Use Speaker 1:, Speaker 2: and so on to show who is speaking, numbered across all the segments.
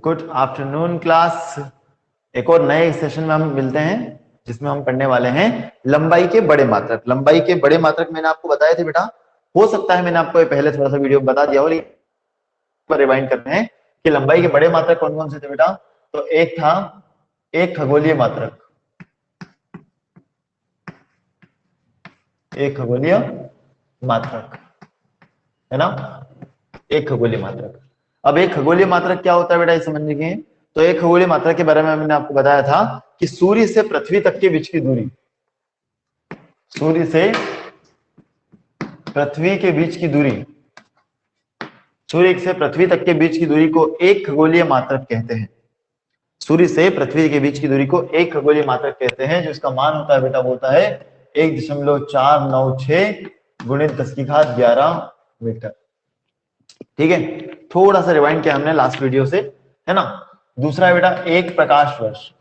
Speaker 1: Good afternoon class. एक और नए सेशन में हम मिलते हैं जिसमें हम पढ़ने वाले हैं लंबाई के बड़े मात्रक। लंबाई के बड़े मात्रक मैंने आपको बताए थे बेटा, हो सकता है मैंने आपको ये पहले थोड़ा सा वीडियो में बता दिया हो, लेकिन रिवाइंड करते हैं कि लंबाई के बड़े मात्रक कौन कौन से थे बेटा। तो एक था एक खगोलीय मात्रक, एक खगोलीय मात्रक है ना, एक खगोलीय मात्रक। अब एक खगोलीय मात्रक क्या होता है बेटा, ये समझने के। तो एक खगोलीय मात्रक के बारे में मैंने आपको बताया था कि सूर्य से पृथ्वी तक के बीच की दूरी, सूर्य से पृथ्वी के बीच की दूरी, सूर्य से पृथ्वी तक के बीच की दूरी को एक खगोलीय मात्रक कहते हैं। सूर्य से पृथ्वी के बीच की दूरी को एक खगोलीय मात्रक कहते हैं, जो इसका मान होता है बेटा वो होता है 1.496 गुणित 10⁻11 मीटर। ठीक है, थोड़ा सा रिवाइंड किया हमने लास्ट वीडियो से, है ना। दूसरा है बेटा एक प्रकाश वर्ष।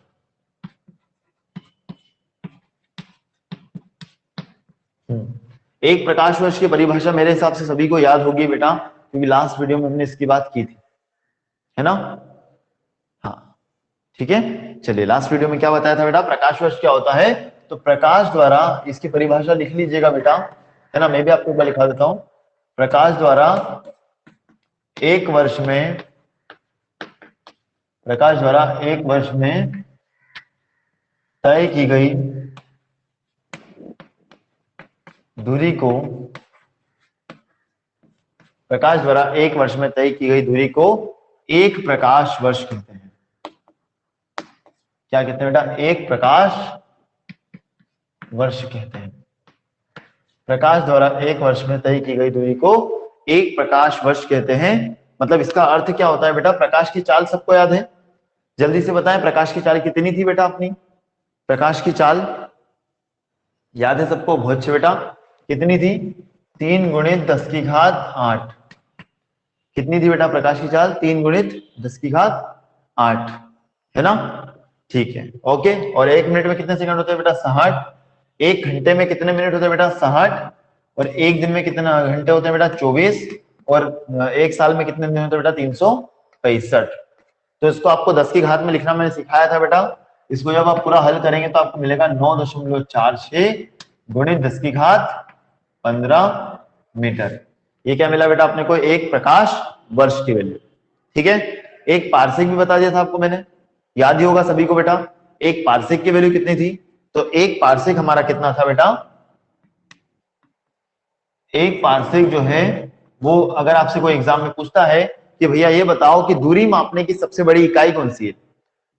Speaker 1: एक प्रकाश वर्ष की परिभाषा मेरे हिसाब से सभी को याद होगी बेटा, क्योंकि लास्ट वीडियो में हमने इसकी बात की थी, है ना। हाँ ठीक है, चलिए लास्ट वीडियो में क्या बताया था बेटा, प्रकाश वर्ष क्या होता है। तो प्रकाश द्वारा, इसकी परिभाषा लिख लीजिएगा बेटा, है ना, मैं भी आपको एक बार लिखा देता हूं। प्रकाश द्वारा एक वर्ष में, प्रकाश द्वारा एक वर्ष में तय की गई दूरी को, प्रकाश द्वारा एक वर्ष में तय की गई दूरी को एक प्रकाश वर्ष कहते हैं। क्या कहते हैं बेटा, एक प्रकाश वर्ष कहते हैं। प्रकाश द्वारा एक वर्ष में तय की गई दूरी को एक प्रकाश वर्ष कहते हैं। मतलब इसका अर्थ क्या होता है बेटा, प्रकाश की चाल सबको याद है, जल्दी से बताएं प्रकाश की चाल कितनी थी बेटा अपनी। प्रकाश की चाल याद है सबको, बहुत अच्छे बेटा, कितनी थी, 3 × 10⁸। कितनी थी बेटा प्रकाश की चाल, 3 × 10⁸, है ना। ठीक है, ओके। और 1 मिनट में कितने सेकंड होते हैं बेटा, 60। 1 घंटे में कितने मिनट होते हैं बेटा, 60। और 1 दिन में कितने घंटे होते हैं बेटा, 24। और 1 साल में कितने दिन होते हैं बेटा, 365। तो इसको आपको 10 में लिखना मैंने सिखाया था बेटा। इसको जब आप पूरा हल करेंगे तो आपको मिलेगा 9.46 × 10⁻15 मीटर। ये क्या मिला बेटा अपने को, एक प्रकाश वर्ष की वैल्यू। ठीक है, एक पारसेक भी बता दिया था आपको मैंने, याद ही होगा सभी को बेटा। एक पारसेक की वैल्यू कितनी थी, तो एक पारसेक हमारा कितना था बेटा, एक पारसेक जो है वो, अगर आपसे कोई एग्जाम में पूछता है कि भैया ये बताओ कि दूरी मापने की सबसे बड़ी इकाई कौन सी है,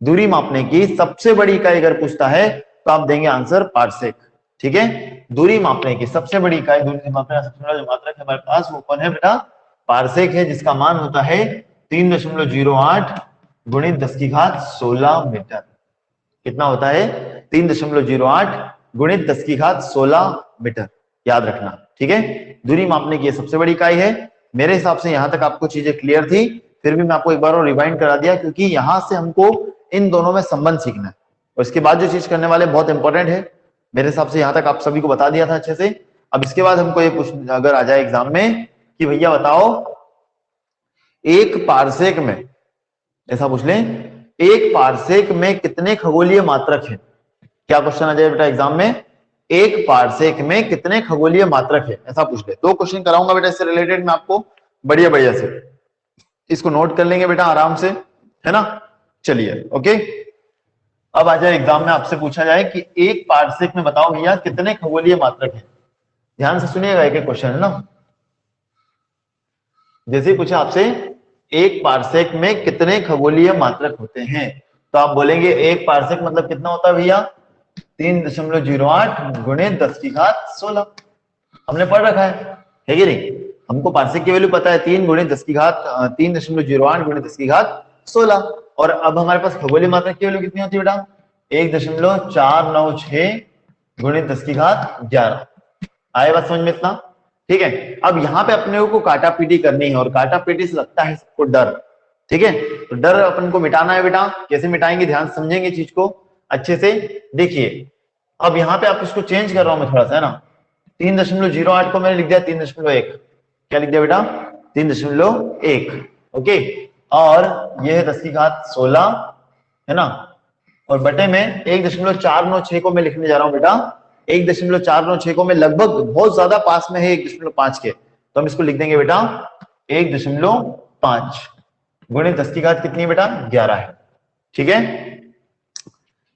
Speaker 1: दूरी मापने की सबसे बड़ी इकाई अगर पूछता है तो आप देंगे आंसर पारसेक। ठीक है, दूरी मापने की सबसे बड़ी इकाई, दूरी मापने का सबसे बड़ा जो मात्रक है हमारे पास वो कौन है बेटा, पारसेक है, जिसका मान होता है 3.08 × 10⁻16 मीटर। कितना होता है, 3.08 × 10⁻16 मीटर, याद रखना। ठीक है, दूरी मापने की सबसे बड़ी इकाई है। मेरे हिसाब से यहां तक आपको चीजें क्लियर थी, फिर भी मैं आपको एक बार और रिवाइंड करा दिया, क्योंकि यहां से हमको इन दोनों में संबंध सीखना है। और इसके बाद जो चीज करने वाले बहुत इंपॉर्टेंट है, मेरे हिसाब से यहां तक आप सभी को बता दिया था अच्छे से। अब इसके बाद हमको ये पूछ अगर आ जाए एग्जाम में कि भैया बताओ एक पारसेक में, ऐसा पूछ लें, एक पारसेक में कितने खगोलीय मात्रक हैं। क्या क्वेश्चन आ जाए बेटा एग्जाम में, एक पारसेक में कितने खगोलीय मात्रक है, ऐसा पूछ ले। 2 क्वेश्चन कराऊंगा बेटा इससे रिलेटेड मैं आपको, बढ़िया बढ़िया से, इसको नोट कर लेंगे बेटा आराम से, है ना। चलिए ओके, अब आ जाए एग्जाम में आपसे पूछा जाए कि एक पारसेक में बताओ भैया कितने खगोलीय मात्रक हैं। ध्यान से सुनिएगा, एक एक क्वेश्चन है ना। जैसे ही पूछा आपसे एक पारसेक में कितने खगोलीय मात्रक होते हैं, तो आप बोलेंगे एक पारसेक मतलब कितना होता है भैया, 3.08 × 10⁻16। हमने पढ़ रखा है कि नहीं, हमको पारसेक की वैल्यू पता है 3.08 × 10⁻16। और अब हमारे पास खगोलीय मात्रक की वैल्यू कितनी होती है बेटा, 1.496 × 10⁻11। आए बात समझ में इतना। ठीक है, अब यहाँ पे अपने को काटा पीटी करनी है, और काटा पीटी से लगता है सबको डर। ठीक है, तो डर अपन को मिटाना है बेटा। कैसे मिटाएंगे, ध्यान समझेंगे चीज को अच्छे से। देखिए अब यहाँ पे आप इसको चेंज कर रहा हूं मैं थोड़ा सा, है ना। 3.08 को मैंने लिख दिया 3.1। क्या लिख दिया बेटा, 3.1। ओके, और ये है 10 की घात 16, है ना, और बटे में 1.496 को मैं लिखने जा रहा हूं बेटा, 1.496 को मैं लगभग बहुत ज्यादा पास में है 1.5 के, तो हम इसको लिख देंगे बेटा 1.5 गुणित 10 की घात कितनी है बेटा 11 है। ठीक है,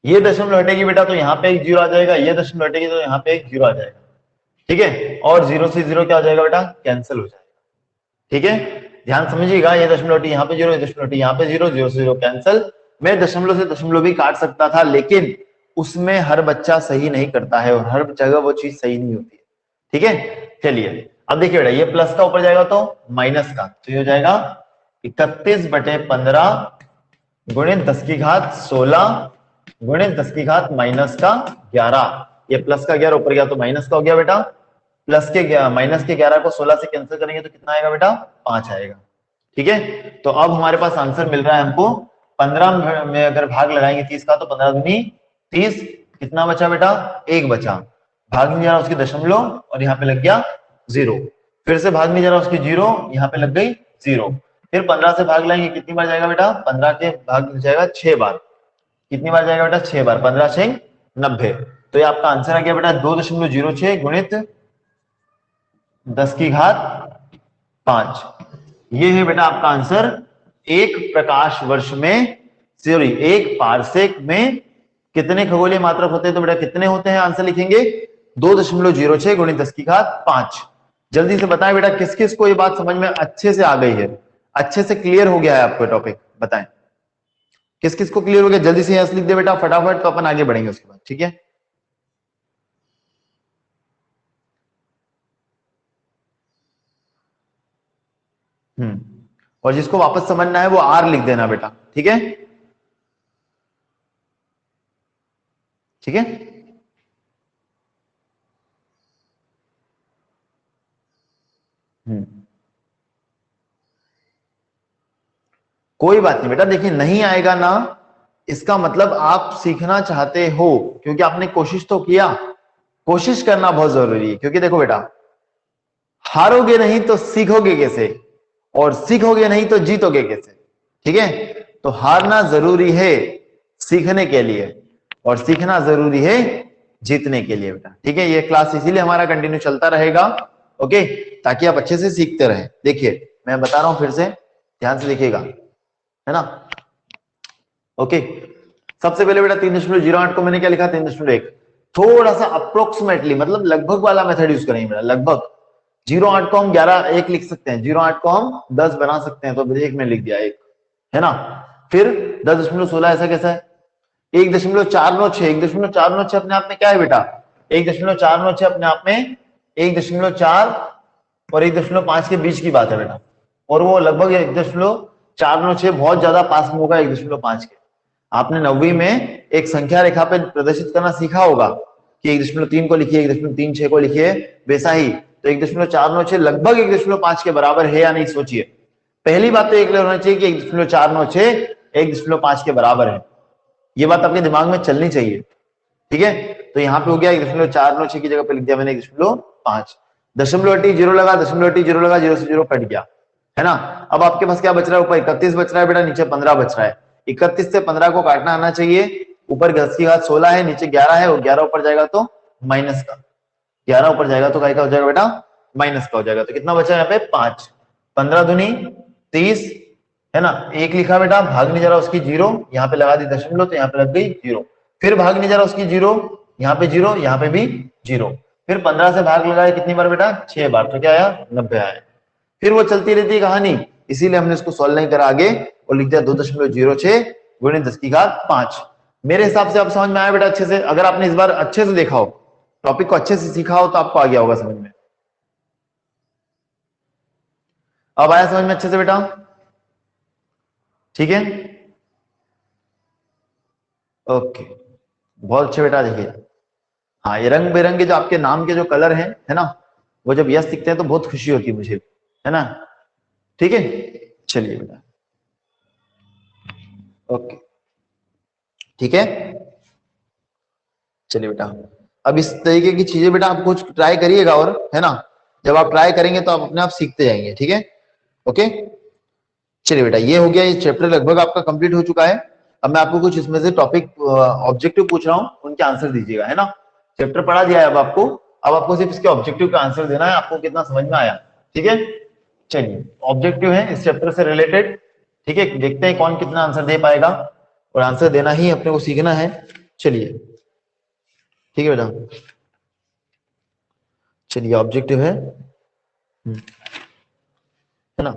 Speaker 1: ये दशमलव हटेगी बेटा तो यहाँ पे एक जीरो आ जाएगा, ये दशमलव हटेगी तो यहाँ पे एक जीरो आ जाएगा। ठीक है, और जीरो से जीरो क्या हो जाएगा बेटा कैंसिल हो जाएगा। ठीक है, ध्यान समझिएगा, ये दशमलव यहाँ पे जीरो, ये दशमलव यहाँ पे जीरो, जीरो से जीरो कैंसिल। मैं दशमलव से दशमलव भी काट सकता था, लेकिन उसमें हर बच्चा सही नहीं करता है और हर जगह वो चीज सही नहीं होती है। ठीक है, चलिए अब देखिए बेटा, ये प्लस का ऊपर जाएगा तो माइनस का, तो ये हो जाएगा 31/15 गुणित 10 की घात 16 गुणित 10 की घात माइनस का 11। ये प्लस का 11 ऊपर गया तो माइनस का हो गया बेटा, प्लस के माइनस के 11 को 16 से कैंसिल करेंगे तो कितना आएगा बेटा 5 आएगा। ठीक है, तो अब हमारे पास आंसर मिल रहा है हमको 15 में अगर भाग लगाएंगे 30 का तो 15 दूनी 30, कितना बचा बेटा 1 बचा, भाग नहीं जा रहा उसकी दशमलव और यहाँ पे लग गया 0, फिर से भाग नहीं जा रहा उसकी 0, यहाँ पे लग गई 0, फिर 15 से भाग लाएंगे कितनी बार जाएगा बेटा 15 के भाग जाएगा 6 बार, कितनी बार जाएगा बेटा 6 बार, 15 6 90, तो ये आपका आंसर आ गया बेटा 2.06 गुणित 10 की घात 5। ये है बेटा आपका आंसर। एक प्रकाश वर्ष में, सॉरी एक पारसेक में कितने खगोलीय मात्रक होते हैं, तो बेटा कितने होते हैं, आंसर लिखेंगे 2.06 गुणित 10 की घात 5। जल्दी से बताएं बेटा किस किस को ये बात समझ में अच्छे से आ गई है, अच्छे से क्लियर हो गया है आपको टॉपिक, बताएं किस किस को क्लियर हो गया, जल्दी से यहां लिख दे बेटा फटाफट, तो अपन आगे बढ़ेंगे उसके बाद। ठीक है, और जिसको वापस समझना है वो आर लिख देना बेटा। ठीक है, ठीक है, कोई बात नहीं बेटा, देखिए नहीं आएगा ना इसका मतलब आप सीखना चाहते हो, क्योंकि आपने कोशिश तो किया, कोशिश करना बहुत जरूरी है, क्योंकि देखो बेटा हारोगे नहीं तो सीखोगे कैसे, और सीखोगे नहीं तो जीतोगे कैसे। ठीक है, तो हारना जरूरी है सीखने के लिए और सीखना जरूरी है जीतने के लिए बेटा। ठीक है, ये क्लास इसीलिए हमारा कंटिन्यू चलता रहेगा, ओके, ताकि आप अच्छे से सीखते रहे। देखिए मैं बता रहा हूं फिर से, ध्यान से देखिएगा, है ना, ओके। सबसे पहले बेटा 3.08 को मैंने क्या लिखा 3.1, थोड़ा सा अप्रोक्सीमेटली मतलब लगभग वाला मेथड यूज करेंगे बेटा, लगभग 0.8 को हम 11 1 लिख सकते हैं, 0.8 को हम 10 बना सकते हैं, तो एक में लिख दिया 1, है ना, फिर 10.16 ऐसा कैसा है, 1.496, 1.496 अपने आप में क्या है बेटा, 1.496 अपने आप में 1.4 और 1.5 के बीच की बात है बेटा, और वो लगभग 1.496 बहुत ज्यादा पास में होगा 1.5 के। आपने 9वीं में एक संख्या रेखा पे प्रदर्शित करना सीखा होगा कि 1.3 को लिखिए, 1.36 को लिखिए, वैसा ही तो 1.496 लगभग 1.5 के बराबर है या नहीं, सोचिए। पहली बात तो एक होना चाहिए कि 1.496 1.5 के बराबर है, ये बात आपके दिमाग में चलनी चाहिए। ठीक है, तो यहाँ पे हो गया 1.496 की जगह पे लिख दिया मैंने 1.5, दशमलव हटी जीरो लगा, दशमलव हटी जीरो लगा, जीरो से जीरो कट गया, है ना। अब आपके पास क्या बच रहा है, ऊपर 31 बच रहा है बेटा, नीचे 15 बच रहा है। 31 से 15 को काटना आना चाहिए, ऊपर 10 की घात 16 है, नीचे 11 है, और 11 ऊपर जाएगा तो माइनस का, 11 ऊपर जाएगा तो क्या हो जाएगा बेटा माइनस का हो जाएगा, तो कितना बचा यहाँ पे 5, 15 दूनी 30, है ना, 1 लिखा बेटा, भाग नहीं जा रहा उसकी 0, यहाँ पे लगा दी दशमलव तो यहाँ पे लग गई 0, फिर भाग नहीं जा रहा उसकी 0, यहाँ पे 0, यहाँ पे भी 0, फिर 15 से भाग लगाया कितनी बार बेटा 6 बार, तो क्या आया 90 आया। फिर वो चलती रहती है कहानी, इसीलिए हमने इसको सॉल्व नहीं करा आगे और लिख दिया 2.06 गुणित 10 की घात 5। मेरे हिसाब से आप समझ में आया बेटा अच्छे से, अगर आपने इस बार अच्छे से देखा हो, टॉपिक को अच्छे से सीखा हो तो आपको आ गया होगा समझ में। अब आया समझ में अच्छे से बेटा, ठीक है, ओके, बहुत अच्छे बेटा। देखिए हाँ, ये रंग बिरंगे जो आपके नाम के जो कलर हैं, है ना, वो जब यस दिखते हैं तो बहुत खुशी होती है मुझे, है ना, ठीक है, चलिए बेटा, ओके, ठीक है, चलिए बेटा। अब इस तरीके की चीजें बेटा आप कुछ ट्राई करिएगा, और है ना, जब आप ट्राई करेंगे तो आप अपने आप सीखते जाएंगे, ठीक है, ओके। चलिए बेटा, ये हो गया, ये चैप्टर लगभग आपका कंप्लीट हो चुका है। अब मैं आपको कुछ इसमें से टॉपिक ऑब्जेक्टिव पूछ रहा हूँ, उनके आंसर दीजिएगा, है ना। चैप्टर पढ़ा दिया है अब आपको, अब आपको सिर्फ इसके ऑब्जेक्टिव का आंसर देना है, आपको कितना समझ में आया, ठीक है। चलिए, ऑब्जेक्टिव है इस चैप्टर से रिलेटेड, ठीक है। देखते हैं कौन कितना आंसर दे पाएगा, और आंसर देना ही अपने को सीखना है। चलिए, ठीक है बेटा। चलिए, ऑब्जेक्टिव है ना।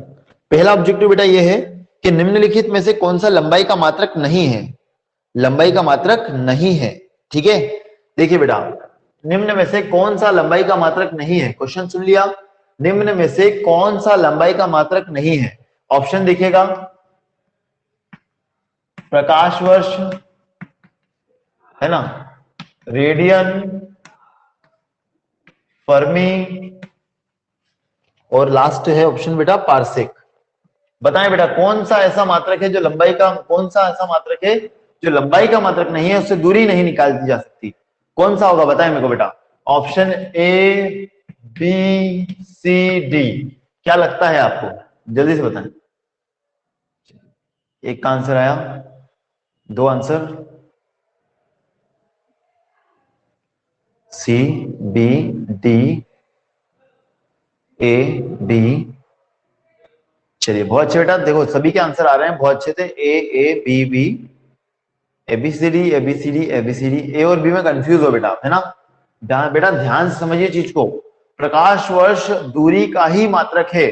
Speaker 1: पहला ऑब्जेक्टिव बेटा ये है कि निम्नलिखित में से कौन सा लंबाई का मात्रक नहीं है, लंबाई का मात्रक नहीं है, ठीक है। देखिए बेटा, निम्न में से कौन सा लंबाई का मात्रक नहीं है, क्वेश्चन सुन लिया। निम्न में से कौन सा लंबाई का मात्रक नहीं है, ऑप्शन दिखेगा, प्रकाश वर्ष, है ना, रेडियन, फर्मी, और लास्ट है ऑप्शन बेटा पारसेक। बताएं बेटा, कौन सा ऐसा मात्रक है जो लंबाई का, कौन सा ऐसा मात्रक है जो लंबाई का मात्रक नहीं है, उससे दूरी नहीं निकाल दी जा सकती, कौन सा होगा, बताएं मेरे को बेटा। Option A, B, C, D, क्या लगता है आपको, जल्दी से बताएं। एक का आंसर आया, दो आंसर, सी, बी, डी, ए, बी। चलिए, बहुत अच्छे बेटा, देखो सभी के आंसर आ रहे हैं, बहुत अच्छे थे। A B B, ABCD ABCD ABCD, A और बी में कंफ्यूज हो बेटा, है ना। बेटा ध्यान से समझिए चीज को, प्रकाश वर्ष दूरी का ही मात्रक है।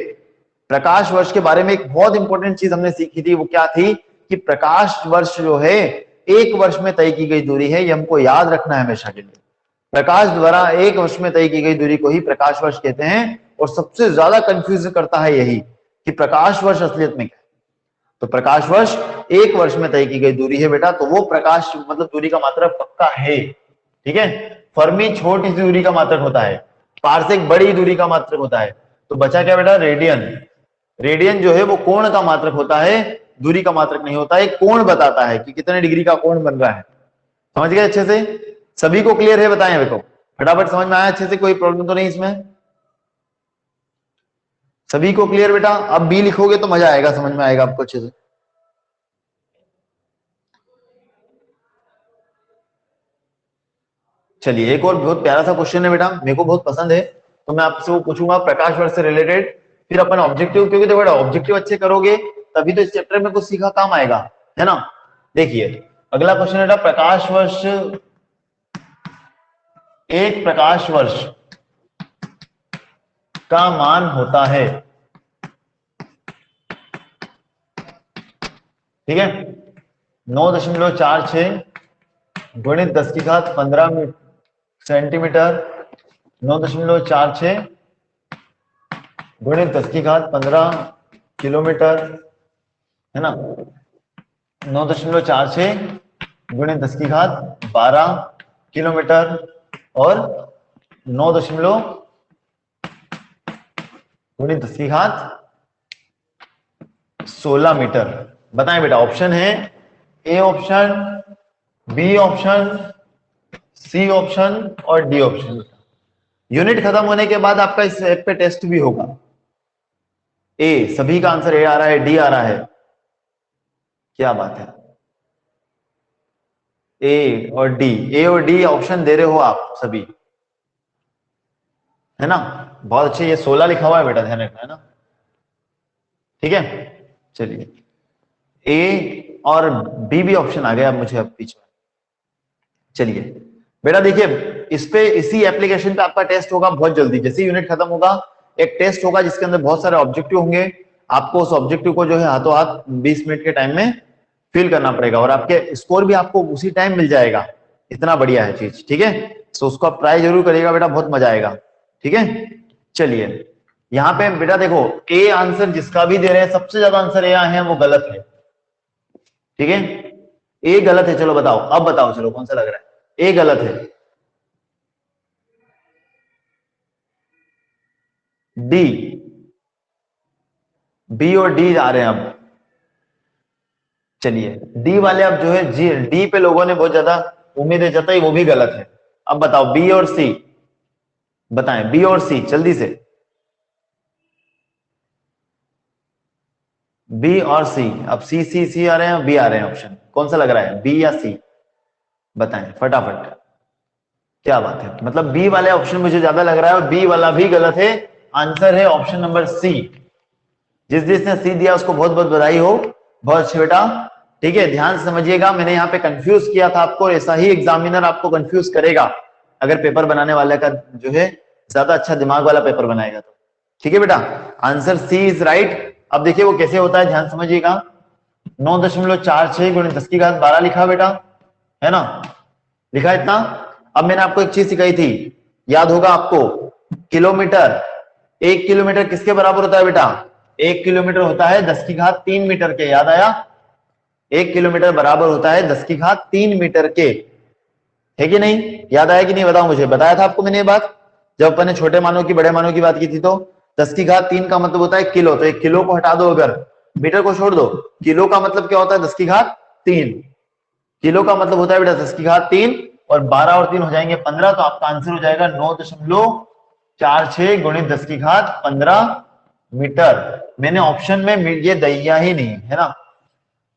Speaker 1: प्रकाश वर्ष के बारे में एक बहुत इंपॉर्टेंट चीज हमने सीखी थी, वो क्या थी कि प्रकाश वर्ष जो है एक वर्ष में तय की गई दूरी है, ये हमको याद रखना है हमेशा के लिए। प्रकाश द्वारा एक वर्ष में तय की गई दूरी को ही प्रकाश वर्ष कहते हैं, और सबसे ज्यादा कंफ्यूज करता है यही कि प्रकाश वर्ष असलियत में क्या है। तो प्रकाश वर्ष एक वर्ष में तय की गई दूरी है बेटा, तो वो प्रकाश मतलब दूरी का मात्रक पक्का है, ठीक है। फर्मी छोटी सी दूरी का मात्रक होता है, पारसेक बड़ी दूरी का मात्रक होता है। तो बचा क्या बेटा, रेडियन। रेडियन जो है वो कोण का मात्रक होता है, दूरी का मात्रक नहीं होता है, कोण बताता है कि कितने डिग्री का कोण बन रहा है। समझ गए अच्छे से, सभी को क्लियर है, बताएं मेरे को फटाफट, समझ में आया अच्छे से, कोई प्रॉब्लम तो नहीं इसमें, सभी को क्लियर बेटा। अब बी लिखोगे तो मजा आएगा, समझ में आएगा आपको अच्छे से। चलिए, एक और बहुत प्यारा सा क्वेश्चन है बेटा, मेरे को बहुत पसंद है, तो मैं आपसे वो पूछूंगा प्रकाश वर्ष से रिलेटेड, फिर अपन ऑब्जेक्टिव, क्योंकि देखो बेटा ऑब्जेक्टिव अच्छे करोगे तभी तो इस चैप्टर में कुछ सीखा काम आएगा, है ना। देखिए, अगला क्वेश्चन बेटा, प्रकाश वर्ष, एक प्रकाश वर्ष का मान होता है, ठीक है, 9.46 गुणित 10 की घात 15 सेंटीमीटर, 9.46 गुणित 10 की घात 15 किलोमीटर, है ना, 9.46 गुणित 10 की घात 12 किलोमीटर, और 9 गुणित 10 की घात 16 मीटर। बताएं बेटा, ऑप्शन है A option, B option, C option और डी ऑप्शन। यूनिट खत्म होने के बाद आपका इस ऐप पे टेस्ट भी होगा। ए, सभी का आंसर ए आ रहा है, डी आ रहा है, क्या बात है, ए और डी, ए और डी ऑप्शन दे रहे हो आप सभी, है ना, बहुत अच्छे। ये 16 लिखा हुआ है बेटा, ध्यान रखना, है ना, ठीक है। चलिए, ए और बी भी ऑप्शन आ गया अब मुझे, अब बीच में। चलिए बेटा, देखिए इस पे, इसी एप्लीकेशन पे आपका टेस्ट होगा बहुत जल्दी, जैसे यूनिट खत्म होगा एक टेस्ट होगा जिसके अंदर बहुत सारे ऑब्जेक्टिव होंगे, आपको उस ऑब्जेक्टिव को जो है हाथों हाथ 20 मिनट के टाइम में फिल करना पड़ेगा, और आपके स्कोर भी आपको उसी टाइम मिल जाएगा, इतना बढ़िया है चीज, ठीक है। तो उसको आप ट्राई जरूर करिएगा बेटा, बहुत मजा आएगा, ठीक है। चलिए, यहाँ पे बेटा देखो, ए आंसर जिसका भी दे रहे हैं, सबसे ज्यादा आंसर ए आए हैं वो गलत है, ठीक है, ए गलत है। चलो बताओ, अब बताओ, चलो कौन सा लग रहा है, ए गलत है, डी, बी और डी आ रहे हैं अब। चलिए, डी वाले अब जो है, जी डी पे लोगों ने बहुत ज्यादा उम्मीदें जताई, वो भी गलत है। अब बताओ बी और सी, बताएं बी और सी जल्दी से, बी और सी। अब सी आ रहे हैं, बी आ रहे हैं, ऑप्शन कौन सा लग रहा है, बी या सी? बताएं फटाफट। क्या बात है, मतलब बी वाले ऑप्शन मुझे ज्यादा लग रहा है और बी वाला भी गलत है। आंसर है ऑप्शन नंबर सी। जिस जिसने सी दिया उसको बहुत बहुत बधाई हो, बहुत अच्छे बेटा। ठीक है, ध्यान से समझिएगा, मैंने यहाँ पे कंफ्यूज किया था आपको, और ऐसा ही एग्जामिनर आपको कंफ्यूज करेगा अगर पेपर बनाने वाले का जो है ज्यादा अच्छा दिमाग वाला पेपर बनाएगा तो। ठीक है बेटा, आंसर सी इज राइट। अब देखिए वो कैसे होता है, ध्यान समझिएगा। 9.46 गुणित 10 की घात 12 लिखा बेटा, है ना, लिखा इतना। अब मैंने आपको एक चीज सिखाई थी, याद होगा आपको, किलोमीटर। 1 किलोमीटर किसके बराबर होता है बेटा? 1 किलोमीटर होता है 10 की घात 3 मीटर के, याद आया? 1 किलोमीटर बराबर होता है 10 की घात 3 मीटर के, है कि नहीं? याद आया कि नहीं बताओ मुझे, बताया था आपको मैंने ये बात जब अपन ने छोटे मानों की बड़े मानों की बात की थी। तो 10 की घात 3 का मतलब होता है किलो, तो 1 किलो को हटा दो, अगर मीटर को छोड़ दो, किलो का मतलब क्या होता है 10 की घात 3, किलो का मतलब होता है बेटा 10 की घात 3, और 12 और 3 हो जाएंगे 15, तो आपका आंसर हो जाएगा 9.46 गुणित 10 की घात 15 मीटर। मैंने ऑप्शन में ये दिया ही नहीं है ना,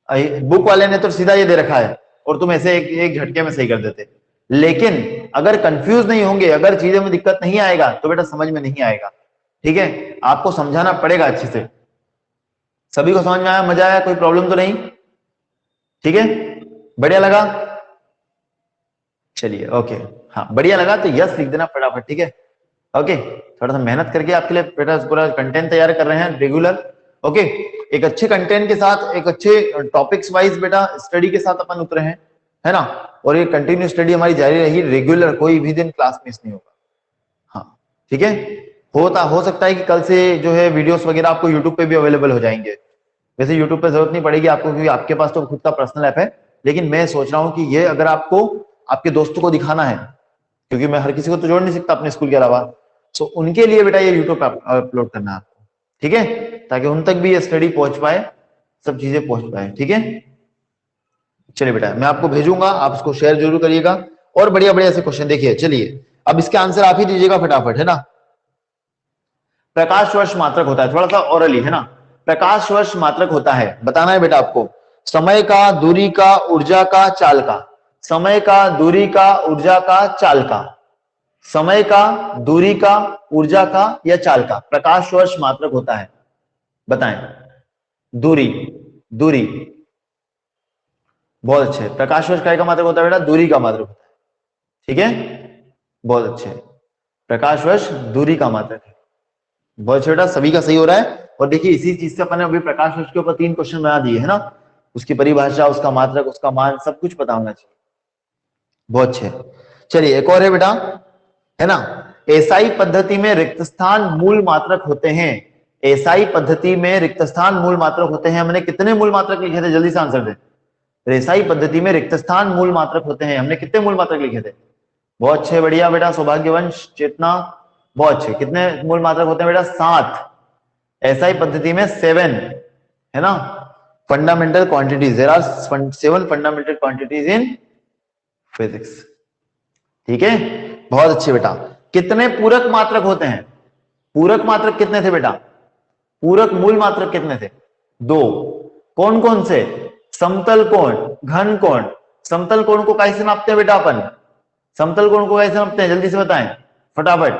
Speaker 1: बुक वाले ने तो सीधा ये दे रखा है और तुम ऐसे एक झटके में सही कर देते। लेकिन अगर कंफ्यूज नहीं होंगे, अगर चीजों में दिक्कत नहीं आएगा तो बेटा समझ में नहीं आएगा। ठीक है, आपको समझाना पड़ेगा अच्छे से। सभी को समझ में आया, मजा आया, कोई प्रॉब्लम तो नहीं? ठीक है, बढ़िया लगा? चलिए ओके, हाँ बढ़िया लगा तो यस लिख देना फटाफट। ठीक है, ओके, थोड़ा सा मेहनत करके आपके लिए बेटा पूरा कंटेंट तैयार कर रहे हैं रेगुलर। ओके, एक अच्छे कंटेंट के साथ, एक अच्छे टॉपिक्स वाइज बेटा स्टडी के साथ अपन उतरे हैं, है ना, और ये कंटिन्यू स्टडी हमारी जारी रही रेगुलर, कोई भी दिन क्लास मिस नहीं होगा। हाँ ठीक है, हो सकता है कि कल से जो है वीडियोस वगैरह आपको यूट्यूब पे भी अवेलेबल हो जाएंगे। वैसे यूट्यूब पे जरूरत नहीं पड़ेगी आपको, क्योंकि आपके पास तो खुद का पर्सनल ऐप है, लेकिन मैं सोच रहा हूँ कि ये अगर आपको आपके दोस्तों को दिखाना है, क्योंकि मैं हर किसी को तो जोड़ नहीं सकता अपने स्कूल के अलावा, सो उनके लिए बेटा ये यूट्यूब पे अपलोड करना है आपको। ठीक है, ताकि उन तक भी ये स्टडी पहुंच पाए, सब चीजें पहुंच पाए। ठीक है, चलिए बेटा मैं आपको भेजूंगा, आप इसको शेयर जरूर करिएगा, और बढ़िया बढ़िया से क्वेश्चन देखिए। चलिए अब इसके आंसर आप ही दीजिएगा फटाफट, है ना। प्रकाश वर्ष मात्रक होता है, थोड़ा सा ओरली, है ना, प्रकाश वर्ष मात्रक होता है, बताना है बेटा आपको। समय का, दूरी का, ऊर्जा का, चाल का। समय का, दूरी का, ऊर्जा का, चाल का। समय का, दूरी का, ऊर्जा का या चाल का प्रकाश वर्ष मात्रक होता है, बताएं। दूरी, दूरी, बहुत अच्छे। प्रकाश वर्ष काय का मात्रक होता है बेटा? दूरी का मात्रक होता है। ठीक है, बहुत अच्छे, प्रकाश वर्ष दूरी का मात्रक है। बहुत अच्छे बेटा, सभी का सही हो रहा है। और देखिए इसी चीज से अपन ने अभी प्रकाश वर्ष के ऊपर 3 क्वेश्चन बना दिए, है ना, उसकी परिभाषा, उसका मात्रक, उसका मान, सब कुछ पता होना चाहिए। बहुत अच्छे, चलिए एक और है बेटा, है ना। एसआई पद्धति में रिक्त स्थान मूल मात्रक होते हैं। एसआई पद्धति में रिक्त स्थान मूल मात्रक होते हैं, हमने कितने मूल मात्रक लिखे थे, जल्दी से आंसर दे। एसआई पद्धति में रिक्त स्थान मूल मात्रक होते हैं, हमने कितने मूल मात्रक लिखे थे? बहुत अच्छे, बढ़िया बेटा, सौभाग्यवंश, चेतना, बहुत अच्छे। कितने मूल मात्रक होते हैं बेटा? 7। एसआई पद्धति में 7, है ना। Fundamental quantities, there are 7 fundamental quantities in physics. ठीक है, बहुत अच्छे बेटा। कितने पूरक मात्रक होते हैं? पूरक मात्रक कितने थे बेटा? पूरक मूल मात्रक कितने थे? 2। कौन कौन से? समतल कोण, घन कोण। समतल कोण को कैसे नापते हैं बेटा अपन? समतल कोण को कैसे नापते हैं, जल्दी से बताएं फटाफट।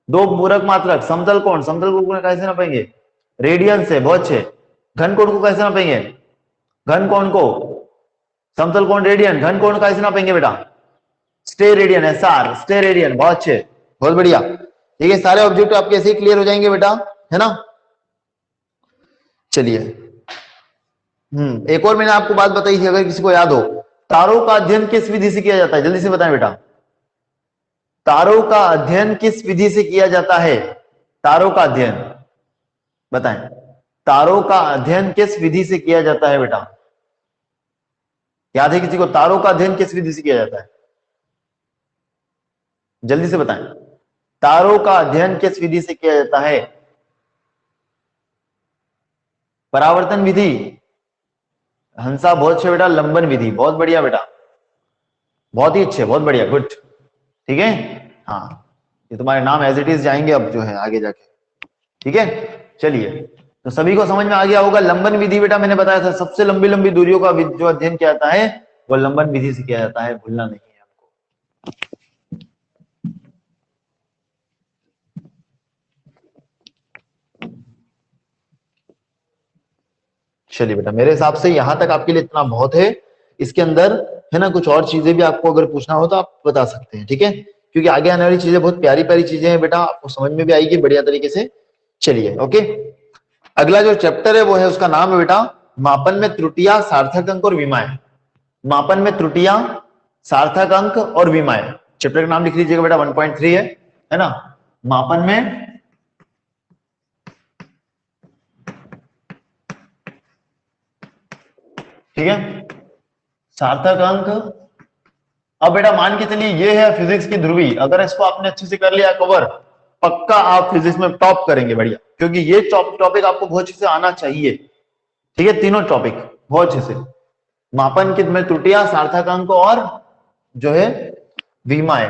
Speaker 1: 2 पूरक मात्रक, समतल कोण, समतल कोण को कैसे नापेंगे? रेडियन से, बहुत अच्छे। घन कोण को कैसे नापेंगे? घन कोण को, समतल कोण रेडियन, घन कोण कैसे नापेंगे बेटा? Stay radian, SR, stay radian, बहुत अच्छे, बहुत बढ़िया। ठीक है, सारे ऑब्जेक्ट आपके ऐसे ही क्लियर हो जाएंगे बेटा, है ना। चलिए एक और मैंने आपको बात बताई थी, अगर किसी को याद हो, तारों का अध्ययन किस विधि से किया जाता है, जल्दी से बताएं बेटा। तारों का अध्ययन किस विधि से किया जाता है? तारों का अध्ययन बताएं, तारों का अध्ययन किस विधि से किया जाता है बेटा? याद है किसी को, तारों का अध्ययन किस विधि से किया जाता है? जल्दी से बताएं, तारों का अध्ययन किस विधि से किया जाता है? परावर्तन विधि, हंसा, बहुत अच्छे बेटा। लंबन विधि, बहुत बढ़िया बेटा, बहुत ही अच्छे, बहुत बढ़िया, गुड। ठीक है, हाँ, ये तुम्हारे नाम एज इट इज जाएंगे अब जो है आगे जाके। ठीक है, चलिए तो सभी को समझ में आ गया होगा। लंबन विधि बेटा मैंने बताया था सबसे लंबी लंबी दूरियों का जो अध्ययन किया जाता है वो लंबन विधि से किया जाता है, भूलना नहीं है आपको। चलिए बेटा, मेरे हिसाब से यहां तक आपके लिए इतना बहुत है। इसके अंदर है ना कुछ और चीजें भी आपको अगर पूछना हो तो आप बता सकते हैं, ठीक है, क्योंकि आगे आने वाली चीजें बहुत प्यारी प्यारी चीजें हैं बेटा, आपको समझ में भी आएगी बढ़िया तरीके से। चलिए ओके, अगला जो चैप्टर है वो है, उसका नाम है बेटा मापन में त्रुटियां, सार्थक अंक और विमाएं। मापन में त्रुटियां, सार्थक अंक और विमाएं, चैप्टर का नाम लिख लीजिएगा बेटा, 1.3 है ना। मापन में ठीक है, सार्थक अंक। अब बेटा मान के चलिए ये है फिजिक्स की ध्रुवी, अगर इसको आपने अच्छे से कर लिया कवर, पक्का आप फिजिक्स में टॉप करेंगे बढ़िया, क्योंकि ये टॉपिक आपको बहुत अच्छे से आना चाहिए, ठीक है, तीनों टॉपिक बहुत अच्छे से। मापन की में त्रुटियां, सार्थक अंक और जो है विमाएं।